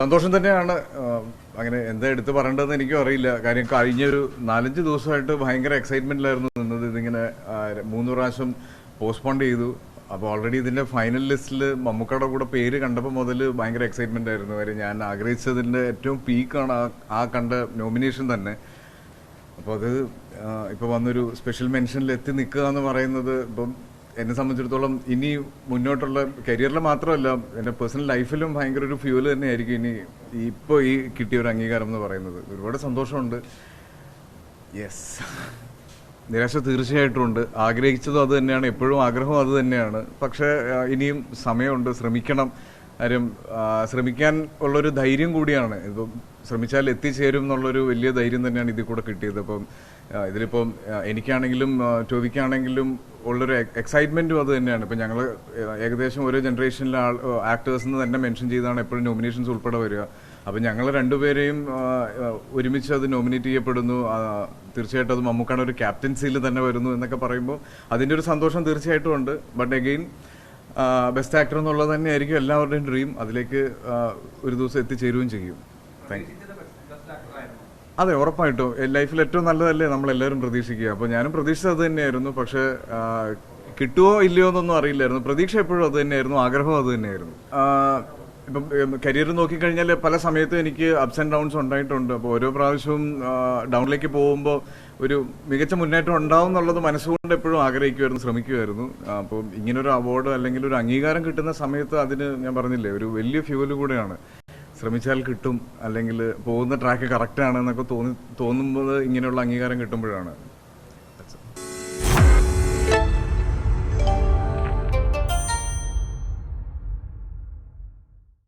സന്തോഷം തന്നെയാണ്. അങ്ങനെ എന്താ എടുത്ത് പറയേണ്ടതെന്ന് എനിക്കും അറിയില്ല. കാര്യം കഴിഞ്ഞൊരു 4-5 ദിവസമായിട്ട് ഭയങ്കര എക്സൈറ്റ്മെന്റിലായിരുന്നു നിന്നത്. ഇതിങ്ങനെ 3 പ്രാവശ്യം പോസ്റ്റ്പോൺ ചെയ്തു. അപ്പോൾ ഓൾറെഡി ഇതിന്റെ ഫൈനൽ ലിസ്റ്റിൽ മമ്മൂക്കയുടെ കൂടെ പേര് കണ്ടപ്പോൾ മുതൽ ഭയങ്കര എക്സൈറ്റ്മെന്റ് ആയിരുന്നു. കാര്യം ഞാൻ ആഗ്രഹിച്ചതിന്റെ ഏറ്റവും പീക്കാണ് ആ കണ്ട നോമിനേഷൻ തന്നെ. അപ്പോൾ അത് ഇപ്പോൾ വന്നൊരു സ്പെഷ്യൽ മെൻഷനിൽ എത്തി നിൽക്കുക എന്ന് പറയുന്നത് ഇപ്പം എന്നെ സംബന്ധിച്ചിടത്തോളം ഇനി മുന്നോട്ടുള്ള കരിയറിൽ മാത്രമല്ല എൻ്റെ പേഴ്സണൽ ലൈഫിലും ഭയങ്കര ഒരു ഫ്യൂല് തന്നെയായിരിക്കും ഇനി ഇപ്പോൾ ഈ കിട്ടിയ ഒരു അംഗീകാരം എന്ന് പറയുന്നത്. ഒരുപാട് സന്തോഷമുണ്ട്. യെസ്, നിരാശ തീർച്ചയായിട്ടും ഉണ്ട്. ആഗ്രഹിച്ചതും അത് തന്നെയാണ്, എപ്പോഴും ആഗ്രഹവും അത് തന്നെയാണ്. പക്ഷേ ഇനിയും സമയമുണ്ട്, ശ്രമിക്കണം. കാര്യം ശ്രമിക്കാൻ ഉള്ളൊരു ധൈര്യം കൂടിയാണ്. ഇപ്പം ശ്രമിച്ചാൽ എത്തിച്ചേരും എന്നുള്ളൊരു വലിയ ധൈര്യം തന്നെയാണ് ഇതിൽ കൂടെ കിട്ടിയത്. അപ്പം ഇതിലിപ്പം എനിക്കാണെങ്കിലും ടോവിക്കാണെങ്കിലും ഉള്ളൊരു എക്സൈറ്റ്മെന്റും അത് തന്നെയാണ്. ഇപ്പം ഞങ്ങൾ ഏകദേശം ഓരോ ജനറേഷനിലെ ആക്ടേഴ്സിന് തന്നെ മെൻഷൻ ചെയ്താണ് എപ്പോഴും നോമിനേഷൻസ് ഉൾപ്പെടെ വരിക. അപ്പം ഞങ്ങൾ രണ്ടുപേരെയും ഒരുമിച്ച് അത് നോമിനേറ്റ് ചെയ്യപ്പെടുന്നു. തീർച്ചയായിട്ടും അത് മമ്മൂക്കാണ് ഒരു ക്യാപ്റ്റൻസിയിൽ തന്നെ വരുന്നു എന്നൊക്കെ പറയുമ്പോൾ അതിൻ്റെ ഒരു സന്തോഷം തീർച്ചയായിട്ടും ഉണ്ട്. ബട്ട് അഗെയിൻ ബെസ്റ്റ് ആക്ടർ എന്നുള്ളത് തന്നെയായിരിക്കും എല്ലാവരുടെയും ഡ്രീം. അതിലേക്ക് ഒരു ദിവസം എത്തിച്ചേരുകയും ചെയ്യും. Thank you. അതെ, ഉറപ്പായിട്ടും ലൈഫിൽ ഏറ്റവും നല്ലതല്ലേ നമ്മളെല്ലാവരും പ്രതീക്ഷിക്കുക. അപ്പോൾ ഞാനും പ്രതീക്ഷിച്ചത് അത് തന്നെയായിരുന്നു. പക്ഷേ കിട്ടുമോ ഇല്ലയോ എന്നൊന്നും അറിയില്ലായിരുന്നു. പ്രതീക്ഷ എപ്പോഴും അത് തന്നെയായിരുന്നു, ആഗ്രഹവും അത് തന്നെയായിരുന്നു. ഇപ്പം കരിയർ നോക്കിക്കഴിഞ്ഞാൽ പല സമയത്തും എനിക്ക് അപ്സ് ആൻഡ് ഡൗൺസ് ഉണ്ടായിട്ടുണ്ട്. അപ്പോൾ ഓരോ പ്രാവശ്യവും ഡൗണിലേക്ക് പോകുമ്പോൾ ഒരു മികച്ച മുന്നേറ്റം ഉണ്ടാവും എന്നുള്ളത് മനസ്സുകൊണ്ട് എപ്പോഴും ആഗ്രഹിക്കുമായിരുന്നു, ശ്രമിക്കുമായിരുന്നു. അപ്പോൾ ഇങ്ങനൊരു അവാർഡ് അല്ലെങ്കിൽ ഒരു അംഗീകാരം കിട്ടുന്ന സമയത്ത് അതിന് ഞാൻ പറഞ്ഞില്ലേ ഒരു വലിയ ഫ്യൂവൽ കൂടെയാണ്. ശ്രമിച്ചാൽ കിട്ടും, അല്ലെങ്കിൽ പോകുന്ന ട്രാക്ക് കറക്റ്റ് ആണ് എന്നൊക്കെ തോന്നുമ്പോൾ ഇങ്ങനെയുള്ള അംഗീകാരം കിട്ടുമ്പോഴാണ്